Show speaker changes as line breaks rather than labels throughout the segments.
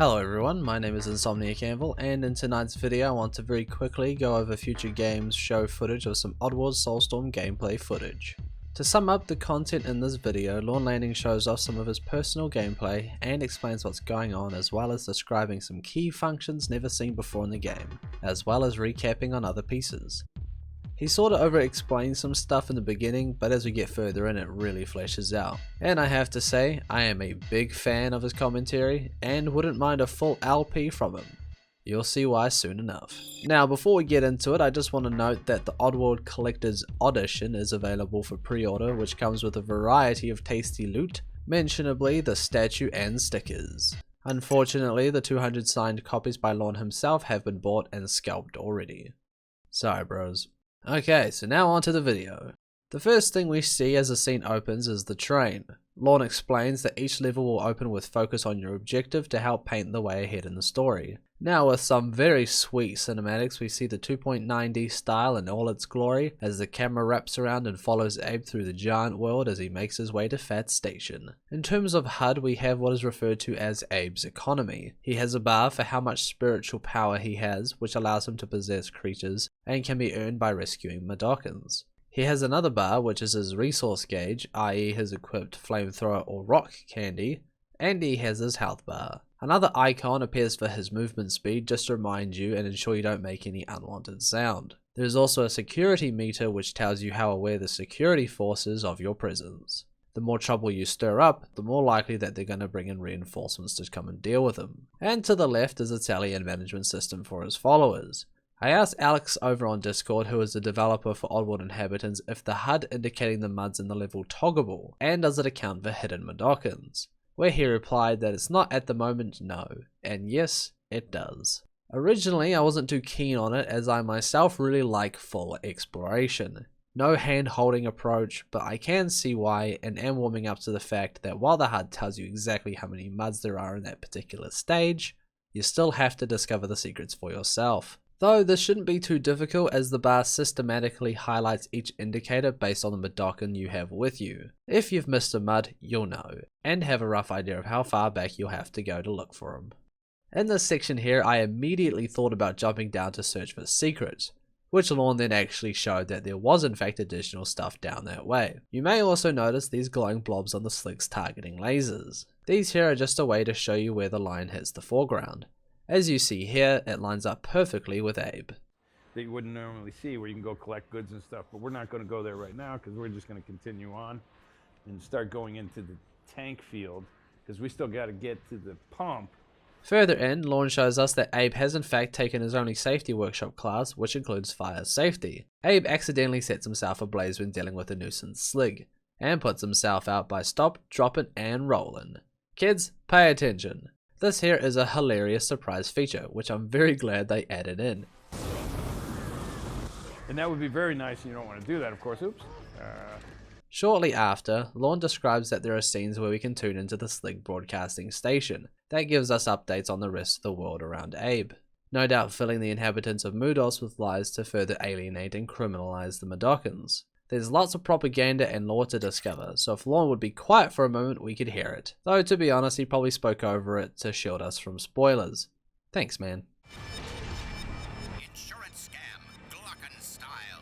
Hello everyone, my name is Insomniac Anvil, and in tonight's video I want to very quickly go over future games show footage of some Oddworld SoulStorm gameplay footage. To sum up the content in this video, Lorne Landing shows off some of his personal gameplay and explains what's going on, as well as describing some key functions never seen before in the game, as well as recapping on other pieces. He sorta over-explains some stuff in the beginning, but as we get further in it really fleshes out. And I have to say, I am a big fan of his commentary, and wouldn't mind a full LP from him. You'll see why soon enough. Now before we get into it, I just want to note that the Oddworld Collector's Audition is available for pre-order, which comes with a variety of tasty loot, mentionably the statue and stickers. Unfortunately, the 200 signed copies by Lorne himself have been bought and scalped already. Sorry bros. Okay, so now on to the video. The first thing we see as the scene opens is the train. Lorne explains that each level will open with focus on your objective to help paint the way ahead in the story. Now with some very sweet cinematics, we see the 2.9D style in all its glory as the camera wraps around and follows Abe through the giant world as he makes his way to Fat Station. In terms of HUD, we have what is referred to as Abe's economy. He has a bar for how much spiritual power he has, which allows him to possess creatures and can be earned by rescuing Mudokons. He has another bar, which is his resource gauge, i.e. his equipped flamethrower or rock candy, and he has his health bar. Another icon appears for his movement speed, just to remind you and ensure you don't make any unwanted sound. There is also a security meter which tells you how aware the security force is of your presence. The more trouble you stir up, the more likely that they're going to bring in reinforcements to come and deal with them. And to the left is a tally and management system for his followers. I asked Alex over on Discord, who is the developer for Oddworld Inhabitants, if the HUD indicating the muds in the level toggable, and does it account for hidden Mudokons? Where he replied that it's not at the moment, no, and yes, it does. Originally I wasn't too keen on it, as I myself really like full exploration. No hand holding approach, but I can see why and am warming up to the fact that while the HUD tells you exactly how many muds there are in that particular stage, you still have to discover the secrets for yourself. Though this shouldn't be too difficult, as the bar systematically highlights each indicator based on the Mudokon you have with you. If you've missed a mud, you'll know, and have a rough idea of how far back you'll have to go to look for them. In this section here, I immediately thought about jumping down to search for secrets, which Lorne then actually showed that there was in fact additional stuff down that way. You may also notice these glowing blobs on the slicks targeting lasers. These here are just a way to show you where the line hits the foreground. As you see here, it lines up perfectly with Abe.
That you wouldn't normally see, where you can go collect goods and stuff, but we're not going to go there right now because we're just going to continue on and start going into the tank field because we still got to get to the pump.
Further in, Lorne shows us that Abe has in fact taken his only safety workshop class, which includes fire safety. Abe accidentally sets himself ablaze when dealing with a nuisance slig, and puts himself out by stop, dropping, and rolling. Kids, pay attention. This here is a hilarious surprise feature, which I'm very glad they added in.
And that would be very nice, and you don't want to do that, of course. Oops.
Shortly after, Lorne describes that there are scenes where we can tune into the Slig broadcasting station. That gives us updates on the rest of the world around Abe. No doubt filling the inhabitants of Mudokons with lies to further alienate and criminalize the Mudokons. There's lots of propaganda and lore to discover, so if Lorne would be quiet for a moment, we could hear it. Though to be honest, he probably spoke over it to shield us from spoilers. Thanks, man.
Insurance scam, Mudokon style.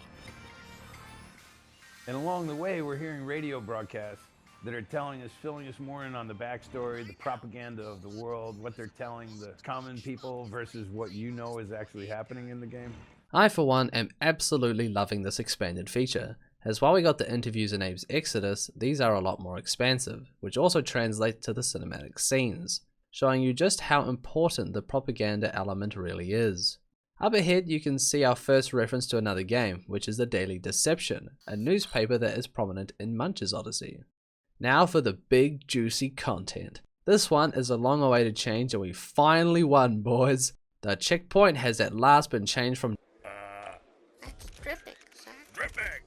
And along the way, we're hearing radio broadcasts that are telling us, filling us more in on the backstory, the propaganda of the world, what they're telling the common people versus what you know is actually happening in the game.
I, for one, am absolutely loving this expanded feature, as while we got the interviews in Abe's Exodus, these are a lot more expansive, which also translates to the cinematic scenes, showing you just how important the propaganda element really is. Up ahead you can see our first reference to another game, which is the Daily Deception, a newspaper that is prominent in Munch's Odyssey. Now for the big juicy content. This one is a long awaited change and we finally won, boys. The checkpoint has at last been changed from
That's DRIPIK, sir.
DRIPIK!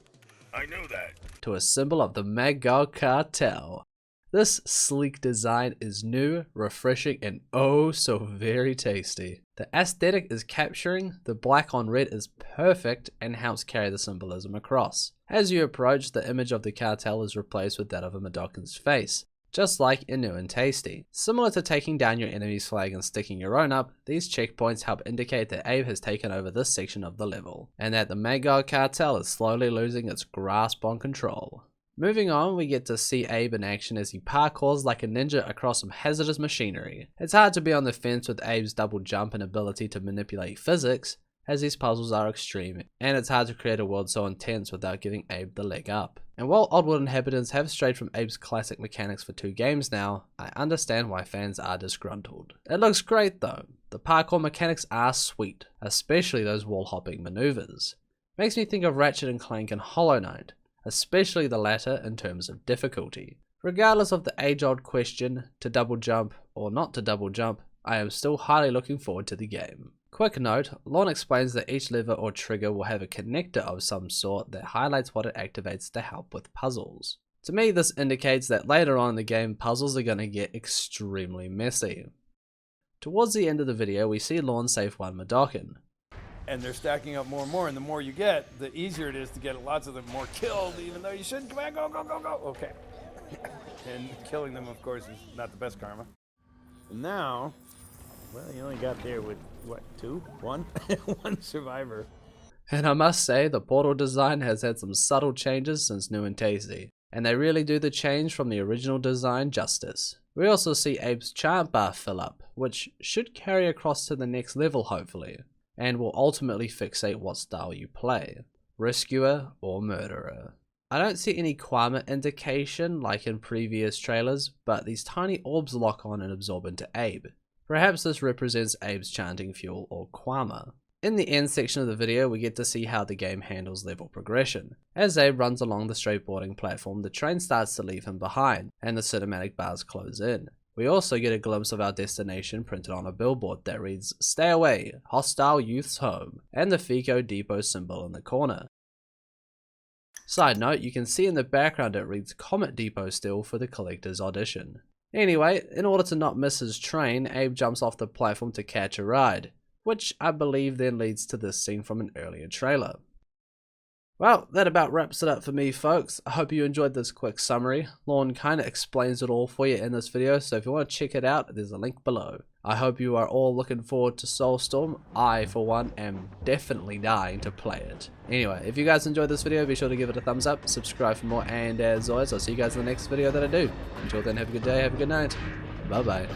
I knew that.
to a symbol of the Magog cartel. This sleek design is new, refreshing, and oh so very tasty. The aesthetic is capturing, the black on red is perfect and helps carry the symbolism across. As you approach, the image of the cartel is replaced with that of a Mudokon's face. just like in New and Tasty. Similar to taking down your enemy's flag and sticking your own up, these checkpoints help indicate that Abe has taken over this section of the level, and that the Magog cartel is slowly losing its grasp on control. Moving on, we get to see Abe in action as he parkours like a ninja across some hazardous machinery. It's hard to be on the fence with Abe's double jump and ability to manipulate physics, as these puzzles are extreme, and it's hard to create a world so intense without giving Abe the leg up. And while Oddworld inhabitants have strayed from Abe's classic mechanics for 2 games now, I understand why fans are disgruntled. It looks great though. The parkour mechanics are sweet, especially those wall hopping maneuvers. Makes me think of Ratchet & Clank and Hollow Knight, especially the latter in terms of difficulty. Regardless of the age-old question, to double jump or not to double jump, I am still highly looking forward to the game. Quick note, Lorne explains that each lever or trigger will have a connector of some sort that highlights what it activates to help with puzzles. To me, this indicates that later on in the game, puzzles are going to get extremely messy. Towards the end of the video, we see Lorne save one Mudokon.
And they're stacking up more and more, and the more you get, the easier it is to get lots of them more killed, even though you shouldn't. Come on, go, go, go, go. Okay. And killing them, of course, is not the best karma. And now, well, you only got there with, what, 2? 1? 1 survivor.
And I must say, the portal design has had some subtle changes since New and Tasty, and they really do the change from the original design justice. We also see Abe's chant bar fill up, which should carry across to the next level hopefully, and will ultimately fixate what style you play, rescuer or murderer. I don't see any Kwama indication like in previous trailers, but these tiny orbs lock on and absorb into Abe. Perhaps this represents Abe's chanting fuel or Kwama. In the end section of the video, we get to see how the game handles level progression. As Abe runs along the skateboarding platform, the train starts to leave him behind, and the cinematic bars close in. We also get a glimpse of our destination printed on a billboard that reads, "Stay away, hostile youth's home," and the FICO Depot symbol in the corner. Side note, you can see in the background it reads Comet Depot still for the collector's audition. Anyway, in order to not miss his train, Abe jumps off the platform to catch a ride, which I believe then leads to this scene from an earlier trailer. Well, that about wraps it up for me folks. I hope you enjoyed this quick summary. Lorne kinda explains it all for you in this video, so if you want to check it out, there's a link below. I hope you are all looking forward to SoulStorm. I, for one, am definitely dying to play it. Anyway, if you guys enjoyed this video, be sure to give it a thumbs up, subscribe for more, and as always, I'll see you guys in the next video that I do. Until then, have a good day, have a good night. Bye bye.